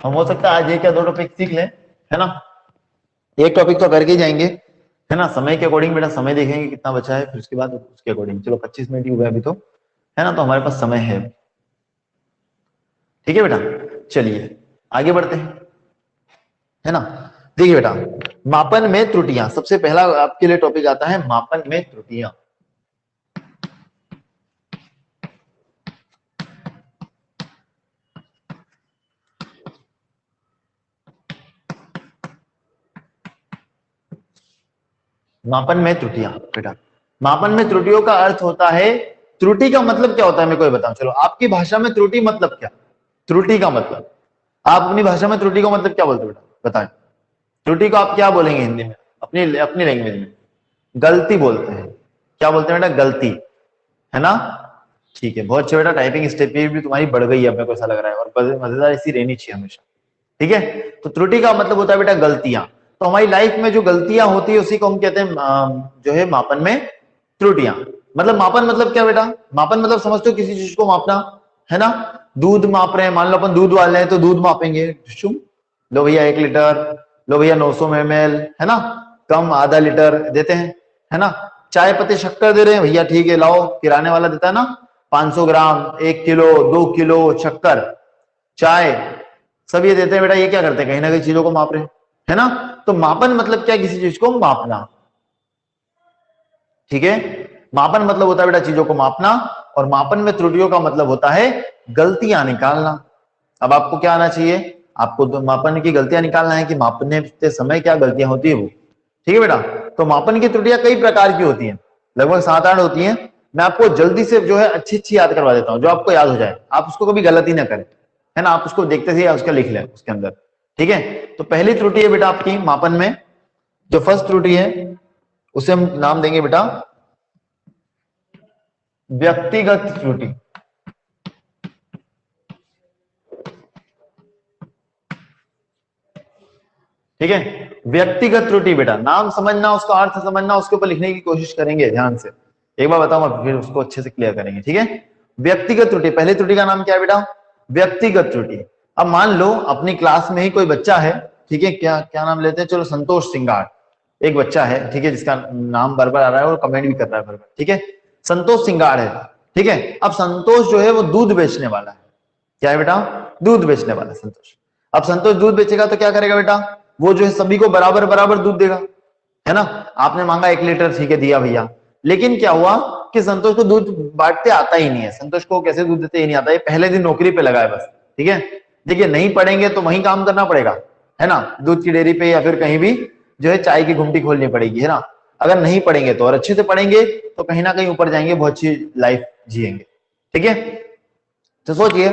Speaker 1: हम हो सकता है आज एक या दो टॉपिक सीख लें, है ना, एक टॉपिक तो करके ही जाएंगे, है ना, समय के अकॉर्डिंग बेटा, समय देखेंगे कितना बचा है, फिर उसके बाद उसके अकॉर्डिंग। चलो 25 मिनट ही हुआ अभी तो, है ना, तो हमारे पास समय है, ठीक है बेटा। चलिए आगे बढ़ते हैं, है ना। देखिए बेटा, मापन में त्रुटियां, सबसे पहला आपके लिए टॉपिक आता है मापन में त्रुटियां। मापन में त्रुटियां बेटा, मापन में त्रुटियों का अर्थ होता है, त्रुटि का मतलब क्या होता है मेरे को ये बताओ। चलो आपकी भाषा में त्रुटि मतलब क्या, त्रुटि का मतलब, आप अपनी भाषा में त्रुटि का मतलब क्या बोलते हो बेटा, बताएं। त्रुटि को आप क्या बोलेंगे हिंदी में, अपनी अपनी लैंग्वेज में? गलती बोलते हैं। क्या बोलते हैं बेटा, गलती, है ना। ठीक है, बहुत अच्छा बेटा, टाइपिंग स्पीड भी तुम्हारी बढ़ गई है, मेरे को ऐसा लग रहा है, और मजेदार ऐसी रहनी चाहिए हमेशा, ठीक है। तो त्रुटि का मतलब होता है बेटा गलतियां। तो हमारी लाइफ में जो गलतियां होती है उसी को हम कहते हैं जो है मापन में त्रुटियां। मतलब मापन मतलब क्या बेटा, मापन मतलब समझते हो किसी चीज को मापना, है ना। दूध माप रहे हैं, मान लो अपन दूध वाले हैं तो दूध मापेंगे, लो भैया 1 लीटर, लो भैया 900 ml, है ना, कम आधा लीटर देते हैं, है ना। चाय पत्ती शक्कर दे रहे हैं भैया, ठीक है लाओ, किराने वाला देता है ना 500 ग्राम, 1 किलो, 2 किलो शक्कर, चाय, सब ये देते हैं बेटा। ये क्या करते हैं, कहीं ना कहीं चीजों को माप रहे हैं, है ना। तो मापन मतलब क्या, किसी चीज को मापना, ठीक है। मापन मतलब होता है बेटा चीजों को मापना, और मापन में त्रुटियों का मतलब होता है गलतियां निकालना। अब आपको क्या आना चाहिए, आपको तो मापन की गलतियां निकालना है कि मापने के समय क्या गलतियां होती है वो, ठीक है बेटा। तो मापन की त्रुटियां कई प्रकार की होती हैं, लगभग 7-8 होती हैं। मैं आपको जल्दी से जो है अच्छी अच्छी याद करवा देता हूं, जो आपको याद हो जाए, आप उसको कभी गलती ना करें, है ना, आप उसको देखते ही उसका लिख लें उसके अंदर, ठीक है। तो पहली त्रुटि है बेटा आपकी मापन में, जो फर्स्ट त्रुटि है उसे हम नाम देंगे बेटा व्यक्तिगत त्रुटि, ठीक है। व्यक्तिगत त्रुटि बेटा, नाम समझना, उसका अर्थ समझना, उसके ऊपर लिखने की कोशिश करेंगे ध्यान से, एक बार बताऊंगा फिर उसको अच्छे से क्लियर करेंगे, ठीक है। व्यक्तिगत त्रुटि, पहली त्रुटि का नाम क्या है बेटा, व्यक्तिगत त्रुटि। अब मान लो अपनी क्लास में ही कोई बच्चा है, ठीक है, क्या क्या नाम लेते हैं, चलो संतोष सिंगार, एक बच्चा है, ठीक है, जिसका नाम बार बार आ रहा है और कमेंट भी कर रहा है बार बार, ठीक है, संतोष सिंगार है, ठीक है। अब संतोष जो है वो दूध बेचने वाला है, क्या है बेटा, दूध बेचने वाला संतोष। अब संतोष दूध बेचेगा तो क्या करेगा बेटा, वो जो है सभी को बराबर बराबर दूध देगा, है ना। आपने मांगा 1 लीटर, ठीक है दिया भैया, लेकिन क्या हुआ कि संतोष को दूध बांटते आता ही नहीं है, संतोष को कैसे दूध देते ही नहीं आता, ये पहले दिन नौकरी पे लगा है बस, ठीक है। देखिए नहीं पढ़ेंगे तो वहीं काम करना पड़ेगा, है ना, दूध की डेयरी पे या फिर कहीं भी जो है चाय की घुमटी खोलनी पड़ेगी, है ना। अगर नहीं पढ़ेंगे तो, और अच्छे से पढ़ेंगे तो कहीं ना कहीं ऊपर जाएंगे, बहुत अच्छी लाइफ जिएंगे, ठीक है। तो सोचिए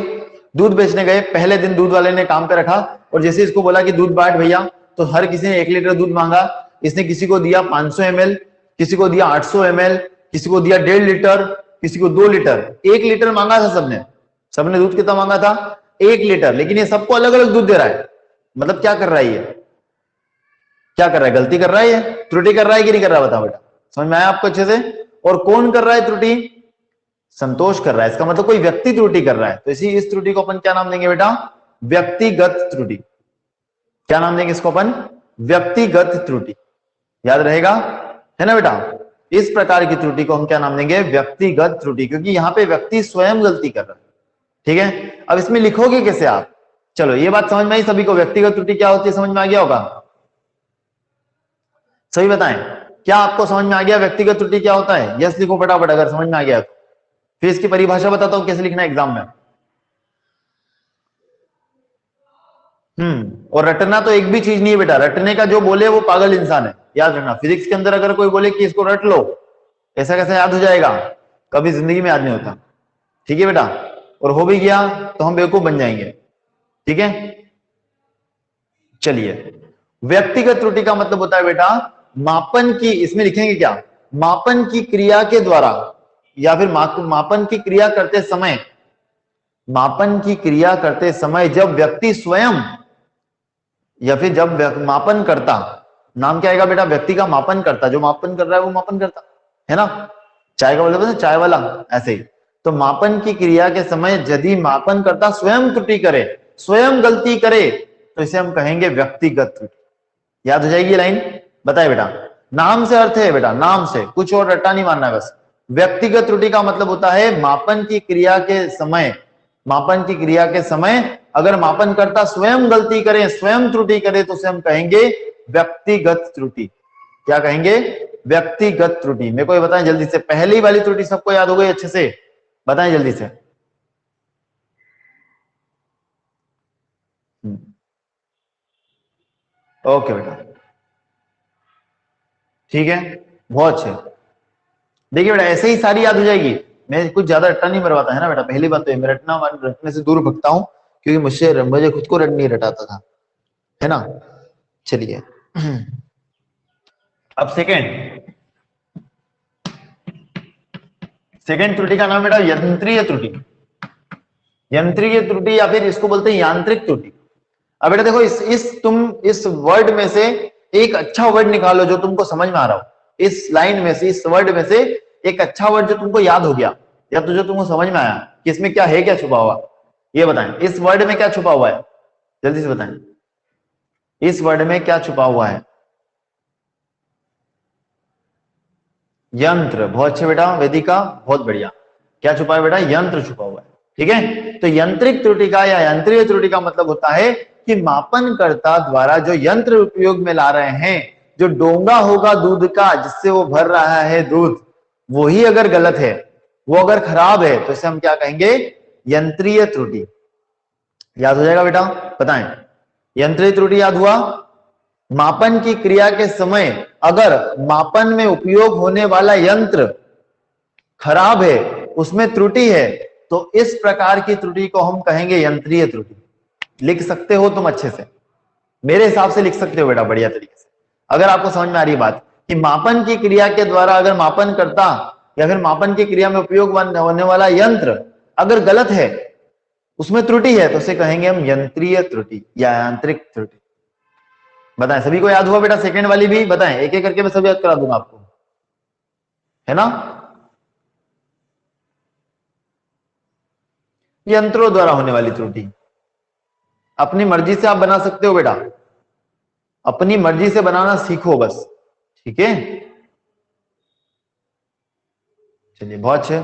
Speaker 1: दूध बेचने गए, पहले दिन दूध वाले ने काम पे रखा, और जैसे इसको बोला कि दूध बांट भैया, तो हर किसी ने 1 लीटर दूध मांगा, इसने किसी को दिया 500 ml, किसी को दिया 800 ml, किसी को दिया 1.5 लीटर, किसी को 2 लीटर, 1 लीटर मांगा था सबने, सबने दूध कितना मांगा था, 1 लीटर, लेकिन ये सबको अलग अलग दूध दे रहा है। मतलब क्या कर रहा है ये, क्या कर रहा है, गलती कर रहा है, ये त्रुटि कर रहा है कि नहीं कर रहा, बताओ बेटा, समझ में आया आपको अच्छे से। और कौन कर रहा है त्रुटि, संतोष कर रहा है, इसका मतलब कोई व्यक्ति त्रुटि कर रहा है, तो इसी इस त्रुटि को अपन क्या नाम देंगे बेटा, व्यक्तिगत त्रुटि, क्या नाम देंगे इसको अपन? व्यक्तिगत त्रुटि। याद रहेगा, है ना बेटा? इस प्रकार की त्रुटि को हम क्या नाम देंगे? व्यक्तिगत त्रुटि, क्योंकि यहाँ पे व्यक्ति स्वयं गलती कर रहा है। ठीक है, अब इसमें लिखोगे कैसे आप? चलो ये बात समझ में आई सभी को? व्यक्तिगत त्रुटि क्या होती है समझ में आ गया होगा? सही बताएं, क्या आपको समझ में आ गया व्यक्तिगत त्रुटि क्या होता है? यस लिखो फटाफट अगर समझ में आ गया तो। फिर इसकी परिभाषा बताता हूं कैसे लिखना है एग्जाम में। और रटना तो एक भी चीज नहीं है बेटा, रटने का जो बोले वो पागल इंसान है, याद रखना। फिजिक्स के अंदर अगर कोई बोले कि इसको रट लो, ऐसा कैसे याद हो जाएगा? कभी जिंदगी में याद नहीं होता। ठीक है बेटा, और हो भी गया तो हम बेवकूफ बन जाएंगे। ठीक है, चलिए। व्यक्तिगत त्रुटि का मतलब होता है बेटा मापन की, इसमें लिखेंगे क्या? मापन की क्रिया के द्वारा, या फिर मापन की क्रिया करते समय, मापन की क्रिया करते समय जब व्यक्ति स्वयं, या फिर जब मापन करता, नाम क्या आएगा बेटा? व्यक्ति का मापन करता, जो मापन कर रहा है वो मापन करता है ना। चाय का मतलब चाय वाला, ऐसे ही। तो मापन की क्रिया के समय यदि मापन करता स्वयं त्रुटि करे, स्वयं गलती करे, तो इसे हम कहेंगे व्यक्तिगत त्रुटि। याद हो जाएगी लाइन? बताए बेटा, नाम से अर्थ है बेटा, नाम से, कुछ और रट्टा नहीं मानना है बस। व्यक्तिगत त्रुटि का मतलब होता है मापन की क्रिया के समय, मापन की क्रिया के समय अगर मापन करता स्वयं गलती करे, स्वयं त्रुटि करे, तो उसे हम कहेंगे व्यक्तिगत त्रुटि। क्या कहेंगे? व्यक्तिगत त्रुटि। मेरे को ये बताएं जल्दी से, पहली वाली त्रुटि सबको याद हो गई अच्छे से? बताएं जल्दी से। ओके बेटा, ठीक है, बहुत अच्छे। देखिए बेटा ऐसे ही सारी याद हो जाएगी, मैं कुछ ज्यादा रट्टा नहीं मरवाता है ना बेटा। पहली बात तो मैं रटने से दूर भगता हूं, क्योंकि मुझे खुद को रट नहीं रटाता था, है ना। चलिए अब सेकेंड त्रुटि का नाम बेटा यंत्रीय त्रुटि। यंत्रीय त्रुटि या फिर इसको बोलते हैं यांत्रिक त्रुटि। अब बेटा देखो, तुम इस वर्ड में से एक अच्छा वर्ड निकालो जो तुमको समझ में आ रहा हो। इस लाइन में से, इस वर्ड में से एक अच्छा वर्ड जो तुमको याद हो गया, या तो जो तुमको समझ में आया कि इसमें क्या है, क्या छुपा हुआ, ये बताएं। इस वर्ड में क्या छुपा हुआ है, जल्दी से बताएं। इस वर्ड में क्या छुपा हुआ है? यंत्र। बहुत अच्छे बेटा, वेदिका बहुत बढ़िया। क्या छुपा है बेटा? यंत्र छुपा हुआ है। ठीक है, तो यांत्रिक त्रुटि का या यंत्रीय त्रुटि का मतलब होता है कि मापनकर्ता द्वारा जो यंत्र उपयोग में ला रहे हैं, जो डोंगा होगा दूध का जिससे वो भर रहा है दूध, वो ही अगर गलत है, वो अगर खराब है, तो इसे हम क्या कहेंगे? यंत्रीय त्रुटि। याद हो जाएगा बेटा? बताएं, यंत्रीय त्रुटि याद हुआ? मापन की क्रिया के समय अगर मापन में उपयोग होने वाला यंत्र खराब है, उसमें त्रुटि है, तो इस प्रकार की त्रुटि को हम कहेंगे यंत्रीय त्रुटि। लिख सकते हो तुम अच्छे से, मेरे हिसाब से लिख सकते हो बेटा बढ़िया तरीके से, अगर आपको समझ में आ रही बात कि मापन की क्रिया के द्वारा अगर मापन करता या फिर मापन की क्रिया में उपयोग होने वाला यंत्र अगर गलत है, उसमें त्रुटि है, तो उसे कहेंगे हम यंत्रीय त्रुटि या यांत्रिक त्रुटि। बताएं, सभी को याद हुआ बेटा? सेकंड वाली भी बताएं, एक एक करके मैं सब याद करा दूंगा आपको, है ना। यंत्रों द्वारा होने वाली त्रुटि अपनी मर्जी से आप बना सकते हो बेटा, अपनी मर्जी से बनाना सीखो बस। ठीक है, चलिए बहुत अच्छे।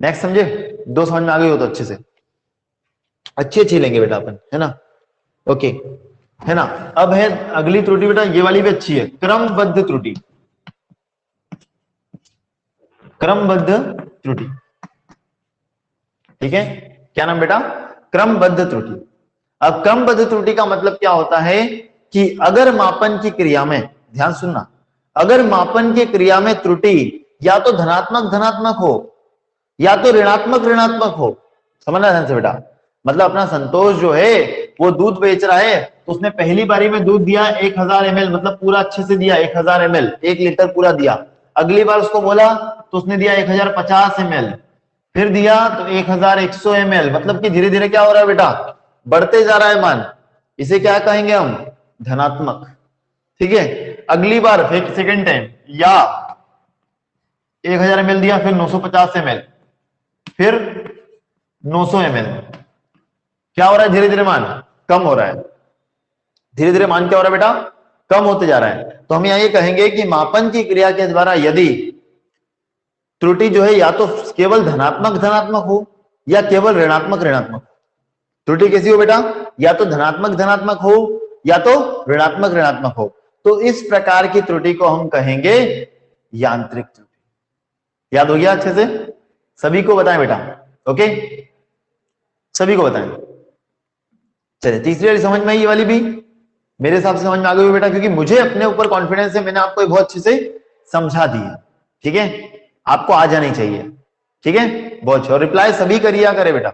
Speaker 1: नेक्स्ट समझे? दो समझ में आ गई हो तो अच्छे से, अच्छी अच्छी लेंगे बेटा अपन, है ना। ओके, है ना। अब है अगली त्रुटि बेटा, ये वाली भी अच्छी है, क्रमबद्ध त्रुटि। क्रमबद्ध त्रुटि, ठीक है। क्या नाम बेटा? क्रमबद्ध त्रुटि। अब क्रमबद्ध त्रुटि का मतलब क्या होता है कि अगर मापन की क्रिया में, ध्यान सुनना, अगर मापन की क्रिया में त्रुटि या तो धनात्मक धनात्मक हो या तो ऋणात्मक ऋणात्मक हो, समझना ध्यान से बेटा। मतलब अपना संतोष जो है वो दूध बेच रहा है, तो उसने पहली बारी में दूध दिया 1000 ml, मतलब पूरा अच्छे से दिया 1000 ml, 1 लीटर पूरा दिया। अगली बार उसको बोला तो उसने दिया 1050 ml, फिर दिया तो 1100 ml, मतलब कि धीरे धीरे क्या हो रहा है बेटा? बढ़ते जा रहा है मान। इसे क्या कहेंगे हम? धनात्मक। ठीक है, अगली बार फिर सेकेंड टाइम या 1000 ml दिया, फिर 950 ml, फिर 900 ml, क्या हो रहा है? धीरे धीरे मान कम हो रहा है। धीरे धीरे मान क्या हो रहा है बेटा, कम होते जा रहा है। तो हम यहाँ ये कहेंगे कि मापन की क्रिया के द्वारा यदि त्रुटि जो है या तो केवल धनात्मक धनात्मक हो या केवल ऋणात्मक ऋणात्मक। त्रुटि कैसी हो बेटा, या तो धनात्मक धनात्मक हो या तो ऋणात्मक ऋणात्मक हो। तो इस प्रकार की त्रुटि को हम कहेंगे यांत्रिक त्रुटि। याद हो गया अच्छे से? सभी को बताएं बेटा, ओके, सभी को बताएं। चलिए तीसरी वाली समझ में आई, ये वाली भी मेरे हिसाब से समझ में आ गई बेटा, क्योंकि मुझे अपने ऊपर कॉन्फिडेंस है, मैंने आपको बहुत अच्छे से समझा दी है। ठीक है, आपको आ जानी चाहिए। ठीक है, बहुत अच्छा। और रिप्लाई सभी करिए करे बेटा,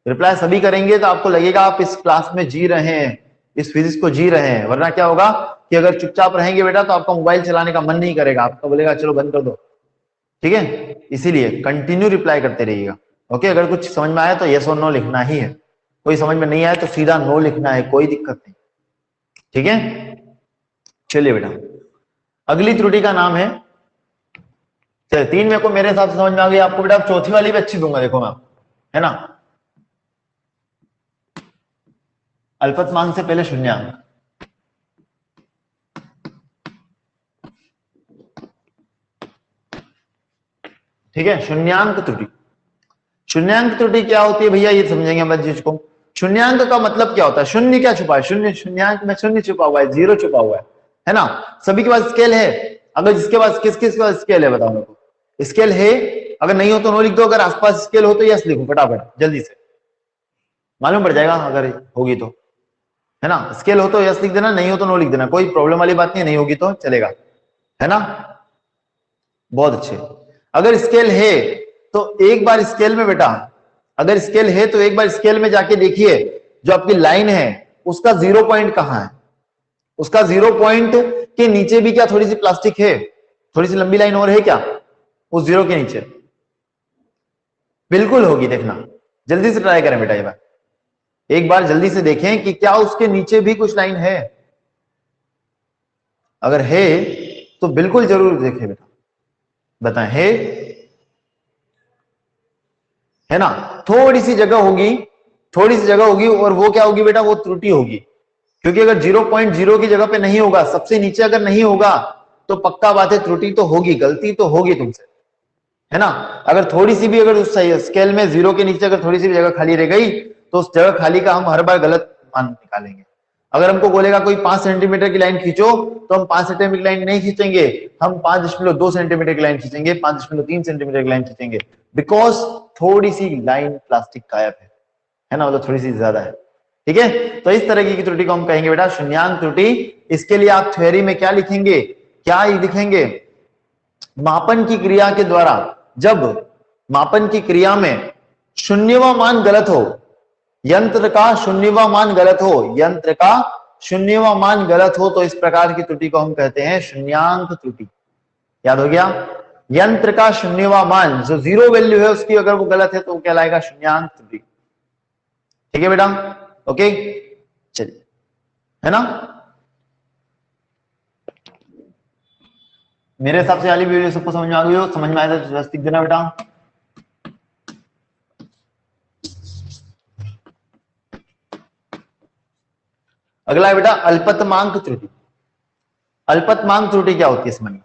Speaker 1: रिप्लाई सभी करेंगे तो आपको लगेगा आप इस क्लास में जी रहे हैं, इस फिजिक्स को जी रहे हैं। वरना क्या होगा कि अगर चुपचाप रहेंगे बेटा तो आपका मोबाइल चलाने का मन नहीं करेगा, आपका बोलेगा चलो बंद कर दो। ठीक है, इसीलिए कंटिन्यू रिप्लाई करते रहिएगा। ओके, अगर कुछ समझ में आया तो यस और नो लिखना ही है, कोई समझ में नहीं आया तो सीधा नो लिखना है, कोई दिक्कत नहीं। ठीक है, चलिए बेटा अगली त्रुटि का नाम है, चलिए 3 मेरे को मेरे हिसाब से समझ में आ गई आपको बेटा। चौथी वाली भी अच्छी दूंगा, देखो मैं, है ना। अल्पतमांक से पहले शून्यांक। ठीक है, शून्यांक त्रुटि। शून्यांक त्रुटि क्या होती है भैया, ये समझेंगे हम चीज को। शून्यांक का मतलब क्या होता है, शून्य क्या छुपा है, शून्य, शून्यांक में शून्य छुपा हुआ है, जीरो छुपा हुआ है ना। सभी के पास स्केल है, अगर जिसके पास किस किस के पास स्केल है बताओ मेरे को। स्केल है, अगर नहीं हो तो नो लिख दो, अगर आसपास स्केल हो तो यस लिखो फटाफट जल्दी से, मालूम पड़ जाएगा अगर होगी तो, है ना। स्केल हो तो यस लिख देना, नहीं हो तो नो लिख देना, कोई प्रॉब्लम वाली बात नहीं, नहीं होगी तो चलेगा, है ना। बहुत अच्छे। अगर स्केल है तो एक बार स्केल में बेटा, अगर स्केल है तो एक बार स्केल में जाके देखिए जो आपकी लाइन है उसका 0 पॉइंट कहां है, उसका 0 पॉइंट के नीचे भी क्या थोड़ी सी प्लास्टिक है, थोड़ी सी लंबी लाइन और है क्या उस 0 के नीचे? बिल्कुल होगी, देखना जल्दी से ट्राई करें बेटा, ये बात एक बार जल्दी से देखें कि क्या उसके नीचे भी कुछ लाइन है। अगर है तो बिल्कुल जरूर देखें बेटा, बताएं है ना। थोड़ी सी जगह होगी, थोड़ी सी जगह होगी, और वो क्या होगी बेटा, वो त्रुटि होगी। क्योंकि अगर 0.0 की जगह पे नहीं होगा, सबसे नीचे अगर नहीं होगा तो पक्का बात है त्रुटि तो होगी, गलती तो होगी तुमसे, है ना। अगर थोड़ी सी भी, अगर उस स्केल में 0 के नीचे अगर थोड़ी सी भी जगह खाली रह गई तो उस जगह खाली का हम हर बार गलत मान निकालेंगे। अगर हमको बोलेगा कोई 5 सेंटीमीटर की लाइन खींचो तो हम 5 सेंटीमीटर की लाइन नहीं खींचेंगे, हम 5.2 सेंटीमीटर की लाइन खींचेंगे, 5.3 सेंटीमीटर की लाइन खींचेंगे, बिकॉज थोड़ी सी लाइन प्लास्टिक गायब है ना, मतलब थोड़ी सी ज्यादा है। ठीक है, तो इस तरह की त्रुटि को हम कहेंगे बेटा शून्यांक त्रुटि। इसके लिए आप थ्योरी में क्या लिखेंगे, क्या लिखेंगे, मापन की क्रिया के द्वारा जब मापन की क्रिया में शून्यवा मान गलत हो, यंत्र का शून्यवा मान गलत हो, यंत्र का शून्यवा मान गलत हो, तो इस प्रकार की त्रुटि को हम कहते हैं शून्यांक त्रुटि। याद हो गया, यंत्र का शून्यवा मान जो 0 वैल्यू है उसकी अगर वो गलत है तो वो कहलाएगा शून्यांक त्रुटि। ठीक है बेटा, ओके, चलिए, है ना। मेरे हिसाब से वाली वीडियो सबको समझ में आ गई हो, समझ में आया तो बस लिख देना बेटा। अगला है बेटा अल्पतमांक त्रुटि। अल्पतमांक त्रुटि क्या होती है समझ में,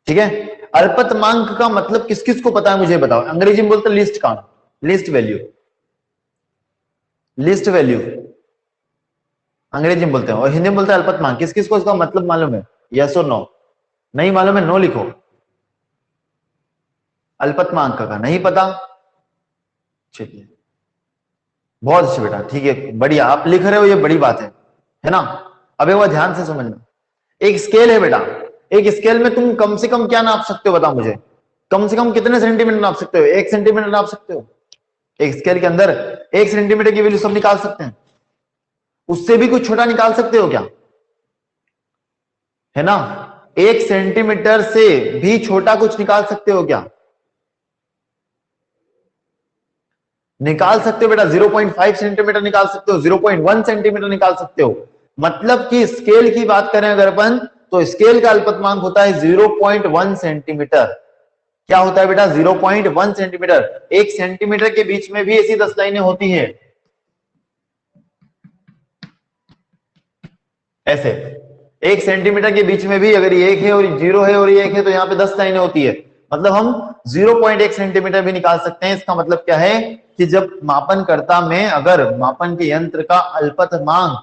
Speaker 1: ठीक है। अल्पतमांक का मतलब किस किस को पता है मुझे बताओ, अंग्रेजी में बोलते list count, least value, least value अंग्रेजी में बोलते हैं, और हिंदी में बोलते हैं अल्पतमांक। किस किस को इसका मतलब मालूम है, यस और नो? नहीं मालूम है नो लिखो। अल्पतमांक का नहीं पता, चलिए बहुत अच्छे बेटा, ठीक है बढ़िया, आप लिख रहे हो ये बड़ी बात है ना। अब एक बार ध्यान से समझना, एक स्केल है बेटा, एक स्केल में तुम कम से कम क्या नाप सकते हो बताओ मुझे, कम से कम कितने सेंटीमीटर नाप सकते हो? 1 सेंटीमीटर नाप सकते हो? एक स्केल के अंदर 1 सेंटीमीटर की वैल्यू सब निकाल सकते हैं, उससे भी कुछ छोटा निकाल सकते हो क्या, है ना। 1 सेंटीमीटर से भी छोटा कुछ निकाल सकते हो क्या? निकाल सकते हो बेटा, 0.5 सेंटीमीटर निकाल सकते हो, 0.1 सेंटीमीटर निकाल सकते हो। मतलब कि स्केल की बात करें अगर अपन, तो स्केल का अल्पतमांक होता है 0.1 सेंटीमीटर। क्या होता है बेटा, 0.1 सेंटीमीटर। 1 सेंटीमीटर के बीच में भी ऐसी 10 लाइनें होती हैं। ऐसे 1 सेंटीमीटर के बीच में भी अगर ये 1 है और 0 है और ये 1 है तो यहाँ पे 10 लाइनें होती है, मतलब हम 0.1 सेंटीमीटर भी निकाल सकते हैं। इसका मतलब क्या है कि जब मापनकर्ता में अगर मापन के यंत्र का अल्पतमांक,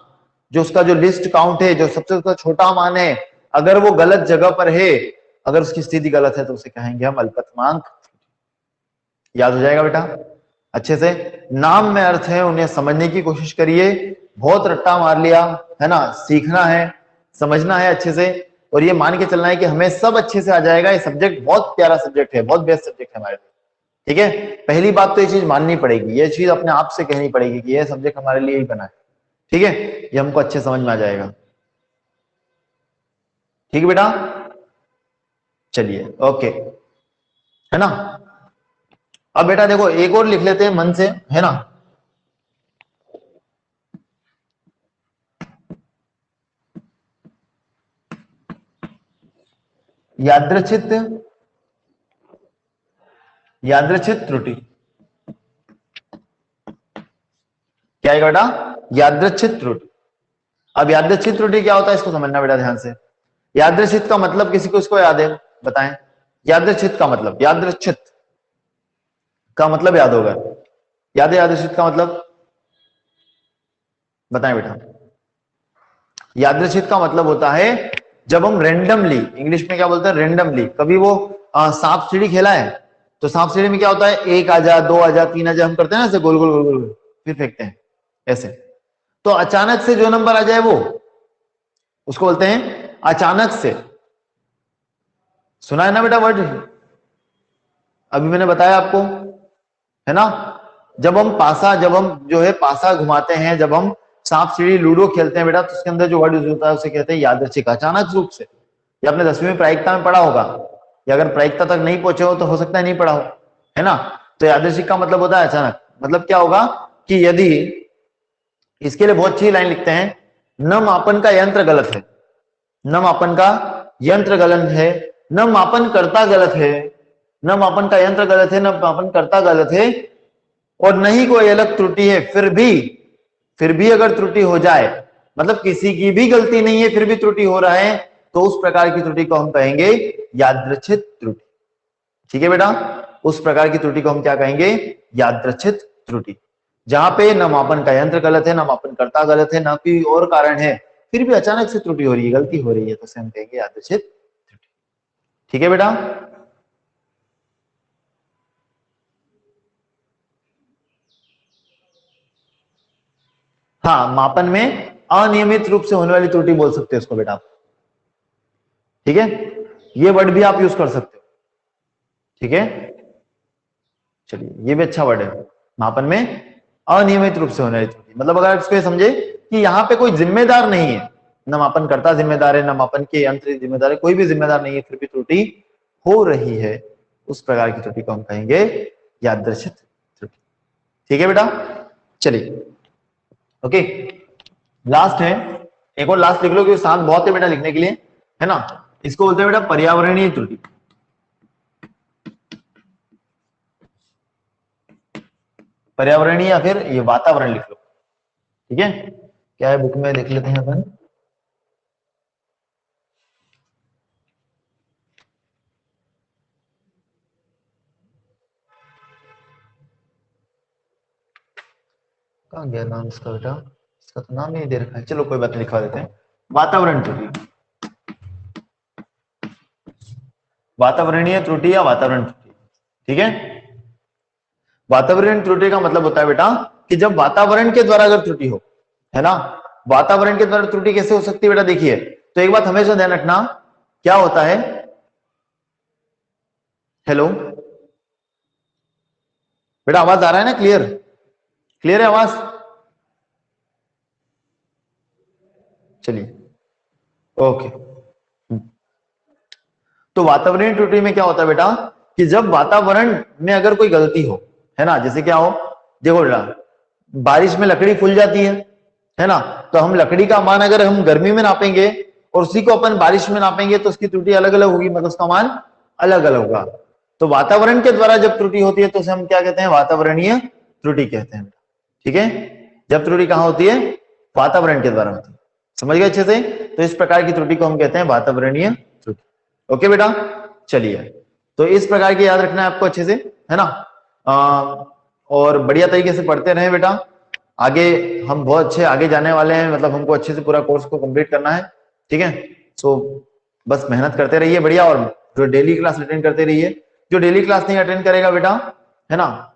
Speaker 1: जो उसका जो लिस्ट काउंट है, जो सबसे उसका छोटा मान है, अगर वो गलत जगह पर है, अगर उसकी स्थिति गलत है तो उसे कहेंगे हम अल्पतमांक। याद हो जाएगा बेटा अच्छे से। नाम में अर्थ है, उन्हें समझने की कोशिश करिए। बहुत रट्टा मार लिया है ना, सीखना है, समझना है अच्छे से, और ये मान के चलना है कि हमें सब अच्छे से आ जाएगा। ये सब्जेक्ट बहुत प्यारा सब्जेक्ट है, बहुत बेस्ट सब्जेक्ट है हमारे लिए। ठीक है, पहली बात तो ये चीज माननी पड़ेगी, ये चीज अपने आप से कहनी पड़ेगी कि ये सब्जेक्ट हमारे लिए ही बना है। ठीक है, ये हमको अच्छे समझ में आ जाएगा। ठीक है बेटा, चलिए ओके, है ना। अब बेटा देखो एक और लिख लेते हैं मन से, है ना। यादृच्छिक त्रुटि क्या है बेटा, यादृच्छिक त्रुटि। अब यादृच्छिक त्रुटि क्या होता है इसको समझना बेटा ध्यान से। यादृच्छिक का मतलब किसी को इसको याद है, बताएं। यादृच्छिक का मतलब, यादृच्छिक का मतलब याद होगा, याद है यादृच्छिक का मतलब, बताएं बेटा। यादृच्छिक का मतलब होता है जब हम रेंडमली, इंग्लिश में क्या बोलते हैं, रेंडमली। कभी वो सांप सीढ़ी खेला है, तो सांप सीढ़ी में क्या होता है, 1 आ जा, 2 आ जा, 3 आ जा, हम करते हैं ना ऐसे गोल गोल गोल गोल, फिर फेंकते हैं ऐसे। तो अचानक से जो नंबर आ जाए वो, उसको बोलते हैं अचानक से। सुना है ना बेटा वर्ड, अभी मैंने बताया आपको, है ना। जब हम जो है पासा घुमाते हैं, जब हम सांप सीढ़ी लूडो खेलते हैं बेटा, तो उसके अंदर जो वर्ड यूज होता है उसे कहते हैं यादृच्छिक, अचानक रूप से। ये आपने 10वीं में प्रायिकता में पढ़ा होगा, या अगर प्रायिकता तक नहीं पहुंचे हो तो हो सकता है नहीं पढ़ा हो, है ना। तो यादृच्छिक का मतलब होता है अचानक। मतलब क्या होगा कि यदि, इसके लिए बहुत अच्छी लाइन लिखते हैं, न मापन का यंत्र गलत है, न मापन का यंत्र गलत है, न मापन करता गलत है, न मापन का यंत्र गलत है, न मापन करता गलत है, और नहीं कोई अलग त्रुटि है, फिर भी अगर त्रुटि हो जाए, मतलब किसी की भी गलती नहीं है फिर भी त्रुटि हो रहा है, तो उस प्रकार की त्रुटि को हम कहेंगे यादृच्छिक त्रुटि। ठीक है बेटा, उस प्रकार की त्रुटि को हम क्या कहेंगे, यादृच्छिक त्रुटि। जहां पे न मापन का यंत्र गलत है, न मापन करता गलत है, न कोई और कारण है, फिर भी अचानक से त्रुटि हो रही है, गलती हो रही है, तो उसे हम कहेंगे यादृच्छिक त्रुटि। ठीक है बेटा, हाँ, मापन में अनियमित रूप से होने वाली त्रुटि बोल सकते हैं उसको बेटा आप। ठीक है, ये वर्ड भी आप यूज कर सकते हो। ठीक है, चलिए ये भी अच्छा वर्ड है, मापन में अनियमित रूप से होने वाली त्रुटि। मतलब अगर आप इसको ये समझे कि यहाँ पे कोई जिम्मेदार नहीं है, न मापन करता जिम्मेदार है, न मापन के यंत्र जिम्मेदार है, कोई भी जिम्मेदार नहीं है, फिर भी त्रुटि हो रही है, उस प्रकार की त्रुटि को हम कहेंगे यादृच्छिक त्रुटि। ठीक है बेटा, चलिए ओके, लास्ट है, एक और लास्ट लिख लो क्योंकि साथ बहुत है बेटा लिखने के लिए, है ना। इसको बोलते हैं बेटा पर्यावरणीय त्रुटि। पर्यावरणीय या फिर ये वातावरण लिख लो। ठीक है, क्या है बुक में देख लेते हैं अपन। कहाँ गया नाम इसका बेटा, इसका तो नाम नहीं दे रखा है, चलो कोई बात नहीं, लिखवा देते हैं वातावरण त्रुटि। वातावरणीय त्रुटि या वातावरण त्रुटि। ठीक है, वातावरण त्रुटि का मतलब होता है बेटा कि जब वातावरण के द्वारा अगर त्रुटि हो, है ना। वातावरण के द्वारा त्रुटि कैसे हो सकती है बेटा, देखिए, तो एक बात हमेशा ध्यान रखना, क्या होता है, हेलो बेटा आवाज आ रहा है ना, क्लियर क्लियर है आवाज, चलिए ओके। तो वातावरणीय त्रुटि में क्या होता है बेटा कि जब वातावरण में अगर कोई गलती हो, है ना, जैसे क्या हो, देखो बेटा बारिश में लकड़ी फूल जाती है ना, तो हम लकड़ी का मान अगर हम गर्मी में नापेंगे और उसी को अपन बारिश में नापेंगे तो उसकी त्रुटि अलग अलग होगी, मतलब उसका मान अलग अलग होगा। तो वातावरण के द्वारा जब त्रुटि होती है तो उसे हम क्या कहते हैं, वातावरणीय त्रुटि कहते हैं। ठीक है, जब त्रुटि कहां होती है, वातावरण के द्वारा होती है। समझ गए अच्छे से? तो इस प्रकार की त्रुटि को हम कहते हैं वातावरणीय त्रुटि। ओके बेटा, चलिए, तो इस प्रकार की याद रखना है आपको अच्छे से, है ना? और बढ़िया तरीके से पढ़ते रहे बेटा, आगे हम बहुत अच्छे आगे जाने वाले हैं, मतलब हमको अच्छे से पूरा कोर्स को कंप्लीट करना है, ठीक है? सो बस मेहनत करते रहिए बढ़िया, और जो डेली क्लास अटेंड करते रहिए। जो डेली क्लास नहीं अटेंड करेगा बेटा, है ना,